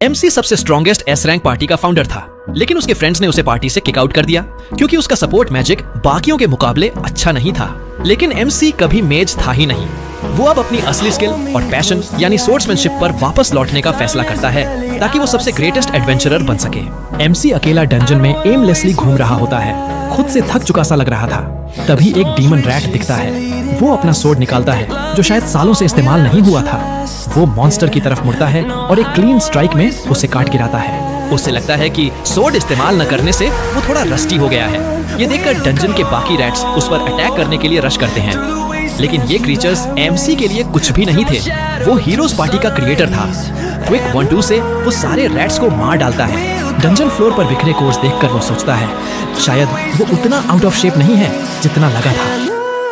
MC सबसे strongest S rank party का founder था, लेकिन उसके फ्रेंड्स ने उसे पार्टी से किक आउट कर दिया क्योंकि उसका सपोर्ट मैजिक बाकियों के मुकाबले अच्छा नहीं था। लेकिन एमसी कभी मेज था ही नहीं। वो अब अपनी असली स्किल और पैशन यानी सोर्ड्समैनशिप पर वापस लौटने का फैसला करता है ताकि वो सबसे ग्रेटेस्ट एडवेंचरर बन सके। एमसी अकेला डंजन में एमलेसली घूम रहा होता है, खुद से थक चुका सा लग रहा था। तभी एक डीमन रैट दिखता है। वो अपना सोर्ड निकालता है जो शायद सालों से इस्तेमाल नहीं हुआ था। वो मॉन्स्टर की तरफ मुड़ता है और एक क्लीन स्ट्राइक में उसे काट गिराता है। उसे लगता है कि सोर्ड इस्तेमाल न करने से वो थोड़ा रस्टी हो गया है। ये देखकर डंजन के बाकी रैट्स उस पर अटैक करने के लिए रश करते हैं, लेकिन ये क्रीचर्स एमसी के लिए कुछ भी नहीं थे। वो हीरोज पार्टी का क्रिएटर था। क्विक 1-2 से वो सारे रैट्स को मार डालता है। डंजन फ्लोर पर बिखरे कोर्स देखकर वो सोचता है शायद वो उतना आउट ऑफ शेप नहीं है जितना लगा था।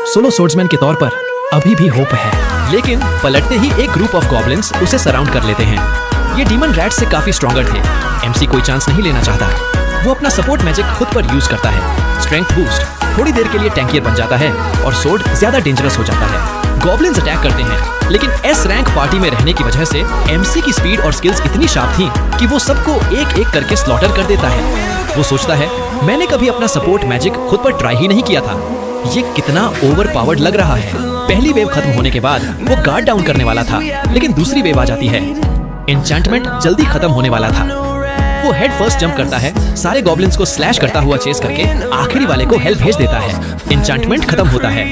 सोलो सोर्ड्समैन के तौर पर अभी भी होप है, लेकिन पलटते ही एक ग्रुप ऑफ गॉब्लिन्स उसे सराउंड कर लेते हैं। ये डीमन रैट्स से काफी स्ट्रॉन्गर थे। एमसी कोई चांस नहीं लेना चाहता। वो अपना सपोर्ट मैजिक खुद पर यूज करता है। स्ट्रेंथ बूस्ट, थोड़ी देर के लिए टैंकियर बन जाता है और सोर्ड ज्यादा डेंजरस हो जाता है। गॉब्लिन्स अटैक करते हैं, लेकिन एस रैंक पार्टी में रहने की वजह से एमसी की स्पीड और स्किल्स इतनी शार्प थी कि वो सबको एक एक करके स्लॉटर कर देता है। वो सोचता है मैंने कभी अपना सपोर्ट मैजिक खुद पर ट्राई ही नहीं किया था। ये कितना ओवर पावर्ड लग रहा है। पहली वेव खत्म होने के बाद वो गार्ड डाउन करने वाला था, लेकिन दूसरी वेव आ जाती है। एन्चेंटमेंट जल्दी खत्म होने वाला था। वो हेड फर्स्ट जंप करता है, सारे गॉब्लिन्स को स्लैश करता हुआ चेस करके आखिरी वाले को हेल्प भेज देता है। एन्चेंटमेंट खत्म होता है।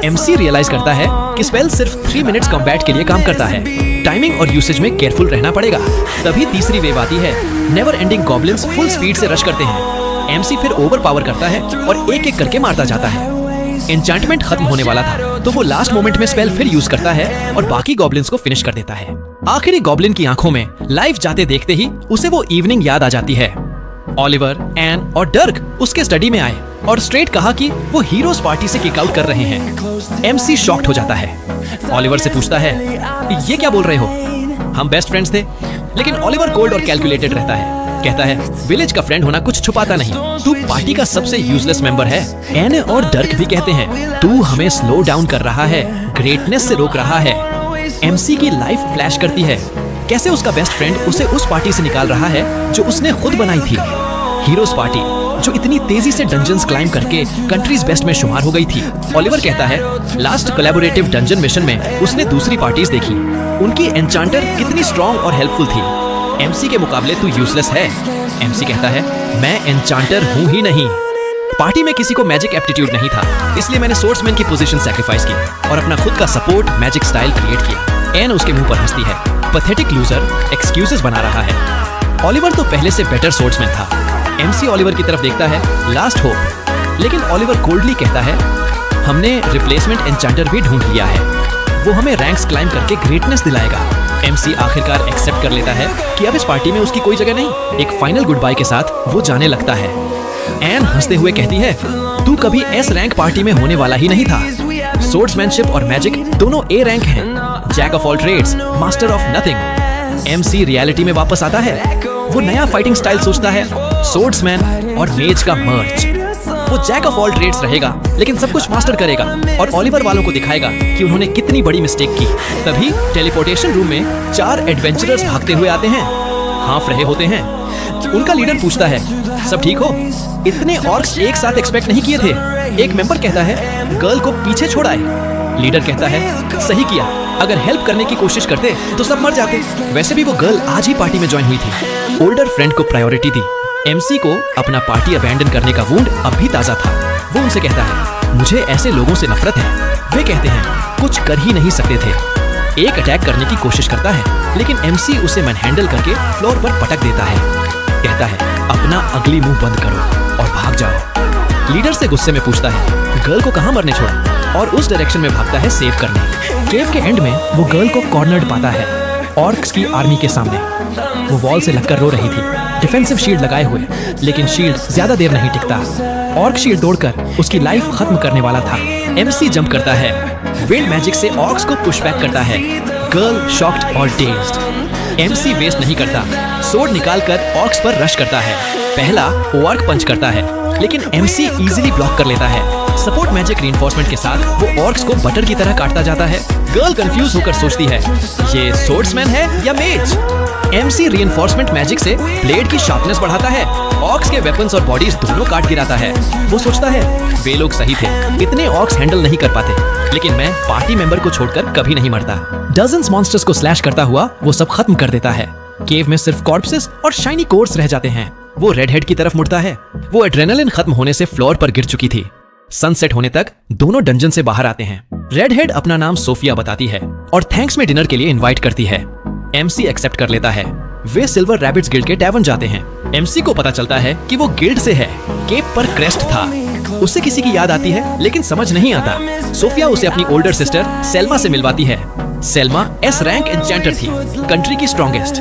एमसी रियलाइज करता है कि स्पेल सिर्फ 3 मिनट्स कॉम्बैट के लिए काम करता है। टाइमिंग और यूसेज में केयरफुल रहना पड़ेगा। तभी तीसरी वेव आती है। Never ending goblins full speed से रश करते हैं। एमसी फिर ओवर पावर करता है और एक एक करके मारता जाता है। एन्चेंटमेंट खत्म होने वाला था, तो वो लास्ट मोमेंट में स्पेल फिर यूज करता है और बाकी गॉब्लिन्स को फिनिश कर देता है। आखिरी गॉब्लिन की आंखों में लाइफ जाते देखते ही उसे वो इवनिंग याद आ जाती है। ओलिवर, एन और डर्क उसके स्टडी में आए और स्ट्रेट कहा कि वो हीरोज पार्टी से किक आउट कर रहे हैं। एमसी शॉक्ड हो जाता है। ओलिवर से पूछता है ये क्या बोल रहे हो? हम बेस्ट फ्रेंड्स थे। लेकिन ओलिवर कोल्ड और कैलकुलेटेड रहता है। कहता है विलेज का फ्रेंड होना कुछ छुपाता नहीं, तू पार्टी का सबसे यूजलेस मेंबर है। एन और डर्क भी कहते हैं तू हमें स्लो डाउन कर रहा है, ग्रेटनेस से रोक रहा है। एमसी की लाइफ फ्लैश करती है, कैसे उसका बेस्ट फ्रेंड उसे उस पार्टी से निकाल रहा है जो उसने खुद बनाई थी। हीरोज पार्टी जो इतनी तेजी से डंजन्स क्लाइंब करके कंट्रीज बेस्ट में शुमार हो गई थी। ओलिवर कहता है लास्ट कोलैबोरेटिव डंजन मिशन में उसने दूसरी पार्टीज देखी, उनकी एन्चांटर कितनी स्ट्रॉन्ग और हेल्पफुल थी। एमसी के मुकाबले तू यूजलेस है। एमसी कहता है मैं एन्चांटर हूँ ही नहीं। पार्टी में किसी को मैजिक एप्टीट्यूड नहीं था, इसलिए मैंने सोर्ड्समैन की पोजीशन सैक्रिफाइस की और अपना खुद का सपोर्ट मैजिक स्टाइल क्रिएट किया। एन उसके मुंह पर हंसती है। पैथेटिक लूजर एक्सक्यूजेस बना रहा है। ओलिवर तो पहले से बेटर सोर्ड्समैन था। एमसी ओलिवर की तरफ देखता है, लास्ट होप। लेकिन ओलिवर कोल्डली कहता है हमने रिप्लेसमेंट एन्चांटर भी ढूंढ लिया है, वो हमें रैंक्स क्लाइंब करके ग्रेटनेस दिलाएगा। एमसी आखिरकार एक्सेप्ट कर लेता है कि अब इस पार्टी में उसकी कोई जगह नहीं। एक फाइनल गुड बाय के साथ वो जाने लगता है। एन हंसते हुए कहती है तू कभी एस रैंक पार्टी में होने वाला ही नहीं था। सोर्ड्समैनशिप और मैजिक दोनों ए रैंक हैं। Jack of all trades, master of nothing. MC reality में वापस आता है। वो नया फाइटिंग स्टाइल सोचता है, सोर्ड्समैन और मेज का मर्ज। वो जैक ऑफ ऑल ट्रेड्स रहेगा, लेकिन सब कुछ मास्टर करेगा और ओलिवर वालों को दिखाएगा कि उन्होंने कितनी बड़ी मिस्टेक की। तभी टेलीपोर्टेशन रूम में 4 एडवेंचरर्स भागते हुए आते हैं, हाँफ रहे होते हैं। उनका लीडर पूछता है सब ठीक हो? इतने ऑर्क्स एक साथ एक्सपेक्ट नहीं किए थे। एक मेंबर कहता है गर्ल को पीछे छोड़ाए। लीडर कहता है सही किया, अगर हेल्प करने की कोशिश करते तो सब मर जाते। वैसे भी वो गर्ल आज ही पार्टी में ज्वाइन हुई थी। ओल्डर फ्रेंड को प्रायोरिटी दी। एमसी को अपना पार्टी अबैंडन करने का वुंड अब भी ताजा था। वो उनसे कहता है मुझे ऐसे लोगों से नफरत है। वे कहते हैं कुछ कर ही नहीं सकते थे। एक अटैक करने की कोशिश करता है, लेकिन एमसी उसे मैनहैंडल करके फ्लोर पर पटक देता है। कहता है अपना अगली मुंह बंद करो और भाग जाओ। लीडर से गुस्से में पूछता है गर्ल को कहाँ मरने छोड़ा और उस डायरेक्शन में भागता है सेव करने। केव के एंड में वो गर्ल को कॉर्नर्ड पाता है ऑर्क्स की आर्मी के सामने। वो वॉल से लगकर रो रही थी, डिफेंसिव शील्ड लगाए हुए, लेकिन शील्ड ज्यादा देर नहीं टिकता। ऑर्क शील्ड तोड़कर उसकी लाइफ खत्म करने वाला था। एमसी जंप करता है, विंड मैजिक से ऑर्क्स को पुश बैक करता है। गर्ल शॉक्ड और डेज्ड। एमसी वेस्ट नहीं करता, सोर्ड निकालकर ऑर्क्स पर रश करता है। पहला ऑर्क पंच करता है, लेकिन एमसी इजीली ब्लॉक कर लेता है। सपोर्ट मैजिक रीइंफोर्समेंट के साथ वो ऑर्क्स को बटर की तरह काटता जाता है। गर्ल कंफ्यूज होकर सोचती है ये सोर्ड्समैन है या मेज। MC रीइंफोर्समेंट मैजिक से ब्लेड की शार्पनेस बढ़ाता है, ऑक्स के वेपन्स और बॉडीज दोनों काट गिराता है। वो सोचता है वे लोग सही थे, इतने ऑक्स हैंडल नहीं कर पाते, लेकिन मैं पार्टी मेंबर को छोड़कर कभी नहीं मरता। डजन्स मॉन्स्टर्स को स्लैश करता हुआ वो सब खत्म कर देता है। केव में सिर्फ कॉर्प्सेस और शाइनी कोर्स रह जाते हैं। वो रेड हेड की तरफ मुड़ता है। वो एड्रेनालिन खत्म होने से फ्लोर पर गिर चुकी थी। सनसेट होने तक दोनों डंजन से बाहर आते हैं। रेड हेड अपना नाम सोफिया बताती है और थैंक्स में डिनर के लिए इनवाइट करती है। MC एक्सेप्ट कर लेता है। वे सिल्वर रैबिट्स गिल्ड के टैवर्न जाते हैं। MC को पता चलता है कि वो गिल्ड से है। केप पर क्रेस्ट था। उससे किसी की याद आती है लेकिन समझ नहीं आता। सोफिया उसे अपनी ओल्डर सिस्टर सेल्मा से मिलवाती है। सेल्मा S रैंक एन्चेंटर थी, कंट्री की स्ट्रॉन्गेस्ट।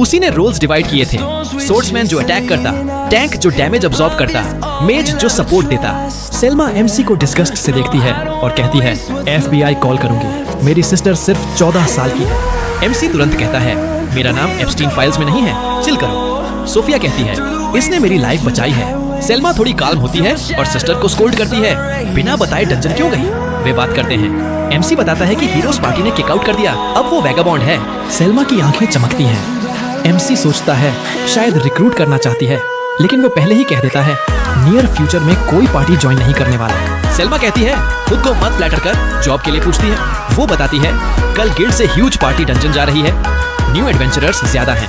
उसी ने रोल्स डिवाइड किए थे, सोर्ड्समैन जो अटैक करता, टैंक जो डैमेज अब्सॉर्ब करता, मेज जो सपोर्ट देता। सेल्मा MC को डिस्गस्ट से देखती है और कहती है FBI कॉल करूंगी, मेरी सिस्टर सिर्फ 14 साल की है। MC तुरंत कहता है मेरा नाम एप्स्टीन फाइल्स में नहीं है, चिल करो। सोफिया कहती है इसने मेरी लाइफ बचाई है। सेल्मा थोड़ी काल्म होती है और सिस्टर को स्कोल्ड करती है, बिना बताए डंजन क्यों गई। वे बात करते हैं। MC बताता है कि हीरोज पार्टी ने किक आउट कर दिया, अब वो वैगाबॉन्ड है। सेल्मा की आंखें चमकती हैं। MC सोचता है शायद रिक्रूट करना चाहती है, लेकिन वो पहले ही कह देता है नियर फ्यूचर में कोई पार्टी ज्वाइन नहीं करने वाला। सेल्मा कहती है खुद को मत फ्लैटर कर, जॉब के लिए पूछती है। वो बताती है कल गिल्ड से ह्यूज पार्टी डंजन जा रही है, न्यू एडवेंचरर्स ज्यादा हैं,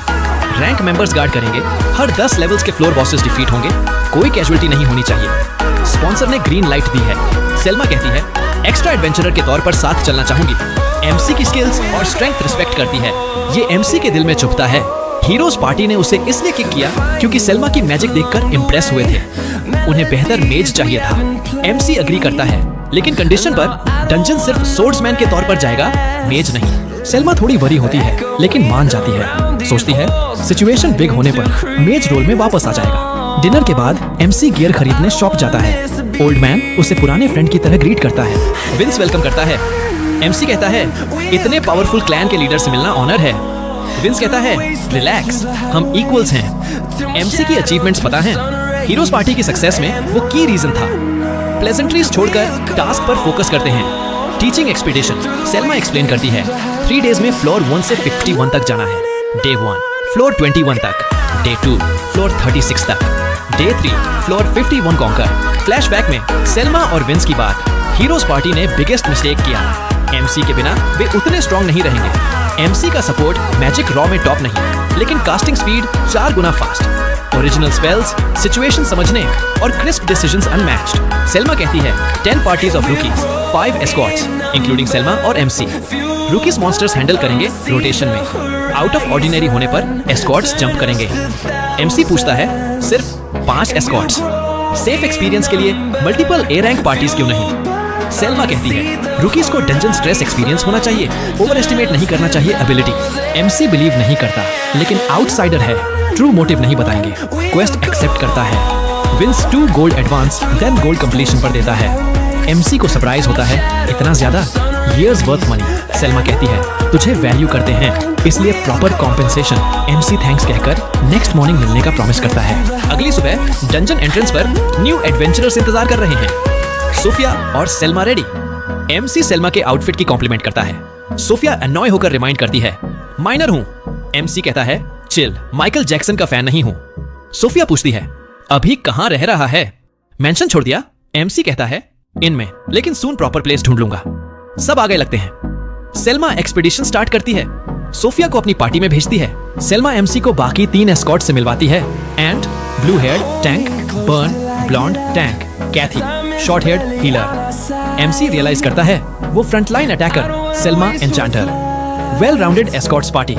रैंक मेंबर्स गार्ड करेंगे, हर 10 लेवल्स के फ्लोर बॉसेस डिफीट होंगे, कोई कैजुअलिटी नहीं होनी चाहिए। स्पॉन्सर ने ग्रीन लाइट दी है। सेल्मा कहती है एक्स्ट्रा एडवेंचरर के तौर पर साथ चलना चाहूंगी। MC की स्किल्स और स्ट्रेंथ रिस्पेक्ट करती है। ये MC के दिल में चुभता है। हीरोज पार्टी ने उसे इसलिए किक किया क्योंकि सेल्मा की मैजिक देखकर इम्प्रेस हुए थे। उन्हें बेहतर मेज चाहिए था। MC अग्री करता है, लेकिन कंडीशन पर डंजन सिर्फ सोर्ड्समैन के तौर पर जाएगा, मेज नहीं। सेल्मा थोड़ी वरी होती है, लेकिन मान जाती है। सोचती है सिचुएशन बिग होने पर मेज रोल में वापस आ जाएगा। डिनर के बाद MC गियर खरीदने शॉप जाता है। ओल्ड मैन उसे पुराने फ्रेंड की तरह ग्रीट करता है। विंस वेलकम करता है। MC कहता है इतने पावरफुल क्लैन के लीडर से मिलना ऑनर है। विंस कहता है रिलैक्स, हम इक्वल्स हैं। MC की अचीवमेंट्स पता हैं। हीरोज पार्टी की सक्सेस में वो की रीजन था। प्लेजेंट्रीज छोड़कर टास्क पर फोकस करते हैं। टीचिंग एक्सपीडिशन सेल्मा एक्सप्लेन करती है। 3 डेज में फ्लोर 1 से 51 तक जाना है। डे 1 फ्लोर 21 तक, डे 2 फ्लोर 36 तक, डे 3 फ्लोर 51 कॉन्कर। फ्लैशबैक में सेल्मा और विंस की बात। हीरोज पार्टी ने बिगेस्ट मिस्टेक किया। MC के बिना वे उतने स्ट्रॉन्ग नहीं रहेंगे। MC का सपोर्ट मैजिक रॉ में टॉप नहीं, लेकिन कास्टिंग स्पीड 4 गुना फास्ट, ओरिजिनल स्पेल्स, सिचुएशन समझने और क्रिस्प डिसीजंस अनमैच्ड। सेल्मा कहती है 10 parties of rookies, 5 escorts including Selma और MC। रूकीज मॉन्स्टर्स हैंडल करेंगे रोटेशन में। आउट ऑफ ऑर्डिनरी होने पर एस्कॉर्ट्स जंप करेंगे। MC पूछता है सिर्फ 5 एस्कॉर्ट्स, सेफ एक्सपीरियंस के लिए मल्टीपल A रैंक पार्टीज क्यों नहीं। सेल्मा कहती है रूकीज को डंजन स्ट्रेस एक्सपीरियंस होना चाहिए, ओवर एस्टिमेट नहीं करना चाहिए एबिलिटी। MC बिलीव नहीं करता, लेकिन आउटसाइडर है, ट्रू मोटिव नहीं बताएंगे। क्वेस्ट एक्सेप्ट करता है। Wins 2 gold advance then gold completion पर देता है। MC को सरप्राइज होता है इतना ज्यादा, years वर्थ मनी। सेल्मा कहती है तुझे वैल्यू करते हैं, इसलिए प्रॉपर कॉम्पेंसेशन। MC थैंक्स कहकर नेक्स्ट मॉर्निंग मिलने का प्रॉमिस करता है। अगली सुबह डंजन एंट्रेंस पर न्यू एडवेंचरर्स इंतजार कर रहे हैं। सोफिया और सेल्मा रेडी। MC सेल्मा के आउटफिट की कॉम्प्लीमेंट करता है। सोफिया अनॉय होकर रिमाइंड करती है माइनर हूं। MC कहता है चिल, माइकल जैक्सन का फैन नहीं हूं। सोफिया पूछती है अभी कहां रह रहा है, मेंशन छोड़ दिया। MC कहता है इनमें, लेकिन सून प्रॉपर प्लेस ढूंढ लूंगा। सब आगे लगते हैं। सेल्मा एक्सपीडिशन स्टार्ट करती है। सोफिया को अपनी पार्टी में भेजती है। सेल्मा MC को बाकी 3 एस्कॉर्ट से मिलवाती है। And, blue haired tank, Bern, blonde tank, Kathy, short haired healer. MC realize करता है वो frontline attacker, Selma enchanter, well rounded escorts party.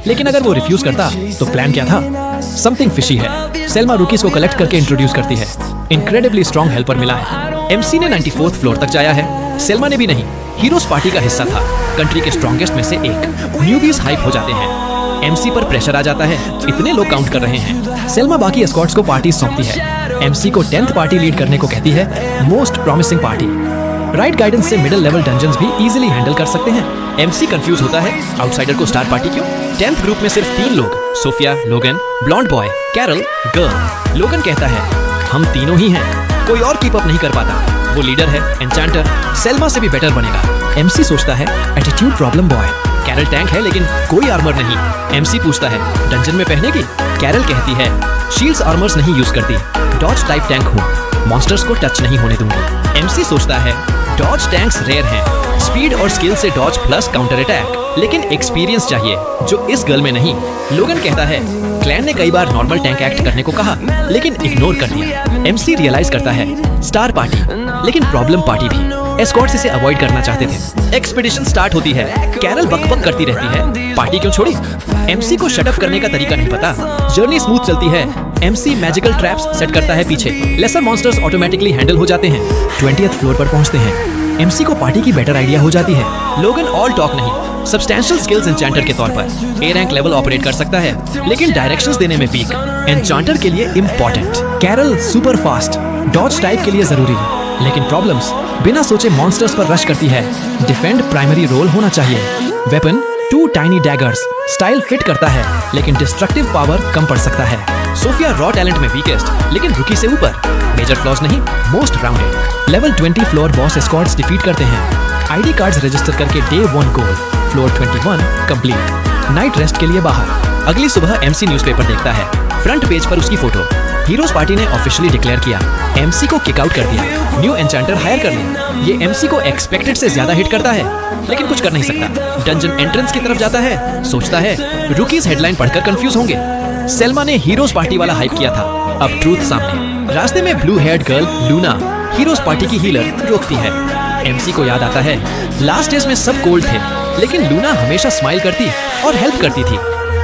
लेकिन अगर वो रिफ्यूज करता तो प्लान क्या था? समथिंग फिशी है। सेल्मा रूकीज को कलेक्ट करके इंट्रोड्यूस करती है। इनक्रेडिबली स्ट्रॉन्ग हेल्पर मिला है। MC ने 94th फ्लोर तक जाया है, सेल्मा ने भी नहीं। हीरोज पार्टी का हिस्सा था, कंट्री के स्ट्रॉन्गेस्ट में से एक। न्यूबीज हाइप हो जाते हैं। MC पर प्रेशर आ जाता है, इतने लोग काउंट कर रहे हैं। सेल्मा बाकी एस्कॉर्ट्स को पार्टी सौंपती है। MC को 10th पार्टी लीड करने को कहती है, most promising party. Right guidance से मिडिल लेवल डंजन्स भी इजीली हैंडल कर सकते हैं। MC कंफ्यूज होता है, आउटसाइडर को स्टार पार्टी क्यों? 10th ग्रुप में सिर्फ 3 लोग, सोफिया, लोगन, ब्लॉन्ड बॉय, कैरल, गर्ल। लोगन कहता है हम तीनों ही हैं, कोई और कीप अप नहीं कर पाता। वो लीडर है, एन्चेंटर, सेल्मा से भी बेटर बनेगा। एमसी सोचता है attitude problem boy. Carol tank है लेकिन कोई आर्मर नहीं। एमसी पूछता है डंजन में पहनेगी? कैरल कहती है शील्ड्स आर्मर्स नहीं यूज करती, डॉज टाइप टैंक हूँ, मॉन्स्टर्स को टच नहीं होने दूंगी। एमसी सोचता है डॉज टैंक्स रेयर हैं, स्पीड और स्किल से डॉज प्लस काउंटर अटैक, लेकिन एक्सपीरियंस चाहिए जो इस गर्ल में नहीं। लोगन कहता है क्लैन ने कई बार नॉर्मल टैंक एक्ट करने को कहा लेकिन इग्नोर कर दिया। एमसी रियलाइज करता है स्टार पार्टी लेकिन प्रॉब्लम पार्टी भी। एस्कॉर्ट्स इसे अवॉइड करना चाहते थे। एक्सपीडिशन स्टार्ट होती है। कैरल बकबक करती रहती है पार्टी क्यों छोड़ी। एमसी को शट अप करने का तरीका नहीं पता। जर्नी स्मूथ चलती है। एमसी मैजिकल ट्रैप्स सेट करता है पीछे। लेसर मॉन्स्टर्स ऑटोमेटिकली हैंडल हो जाते हैं। 20th फ्लोर पर पहुंचते हैं। एमसी को पार्टी की बेटर आइडिया हो जाती है। लोगन ऑल टॉक नहीं, सब्सटैंशियल स्किल्स एन्चेंटर के तौर पर ए रैंक लेवल ऑपरेट कर सकता है लेकिन डायरेक्शंस देने में वीक। एन्चेंटर के लिए important. Carol super fast, dodge type के लिए जरूरी, लेकिन प्रॉब्लम्स बिना सोचे मॉन्स्टर्स पर रश करती है। डिफेंड प्राइमरी रोल होना चाहिए। Weapon 2 tiny daggers, style fit करता है लेकिन डिस्ट्रक्टिव पावर कम पड़ सकता है। सोफिया रॉ टैलेंट में वीकेस्ट लेकिन रुकी से ऊपर, मेजर फ्लॉज नहीं, most rounded. Level 20 floor boss Escorts defeat करते हैं। आईडी कार्ड्स रजिस्टर करके डे 1 गोल, फ्लोर 21 कंप्लीट। नाइट रेस्ट के लिए बाहर। अगली सुबह एमसी न्यूज़पेपर देखता है। फ्रंट पेज पर उसकी फोटो। हीरोज पार्टी ने ऑफिशियली डिक्लेयर किया, एमसी को किक आउट कर दिया, न्यू एन्चेंटर हायर कर लिया। ये एमसी को एक्सपेक्टेड से ज्यादा हिट करता है लेकिन कुछ कर नहीं सकता। डंजन एंट्रेंस की तरफ जाता है, सोचता है रुकीज हेडलाइन पढ़कर कंफ्यूज होंगे। सेल्मा ने हीरोज पार्टी वाला हाइप किया था, अब ट्रूथ सामने। रास्ते में blue heard girl Luna, heroes party की हीलर, रोकती है। एमसी को याद आता है लास्ट डेज में सब कोल्ड थे लेकिन लूना हमेशा स्माइल करती और हेल्प करती थी।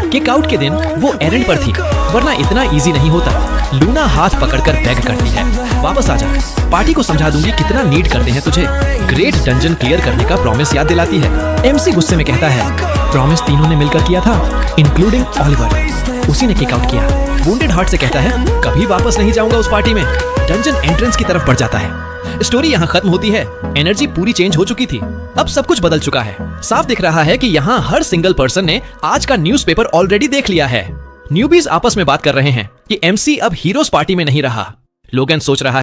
किक आउट के दिन वो एरेंड पर थी वरना इतना इजी नहीं होता। लूना हाथ पकड़कर बेग करती है, वापस आ जा, पार्टी को समझा दूंगी कितना नीड करते हैं तुझे। ग्रेट डंजन क्लियर करने का प्रॉमिस याद दिलाती है। एमसी गुस्से में कहता है प्रॉमिस तीनों ने मिलकर किया था इंक्लूडिंग ऑलिवर, उसी ने किक आउट किया। वुंडेड हार्ट से कहता है कभी वापस नहीं जाऊंगा उस पार्टी में। डंजन एंट्रेंस की तरफ बढ़ जाता है। स्टोरी यहाँ खत्म होती है। एनर्जी पूरी चेंज हो चुकी थी, अब सब कुछ बदल चुका है। साफ दिख रहा है कि यहाँ हर सिंगल पर्सन ने आज का न्यूज़पेपर ऑलरेडी देख लिया है। न्यूबीज आपस में बात कर रहे हैं कि एमसी अब हीरोज पार्टी में नहीं रहा। लोगन सोच रहा है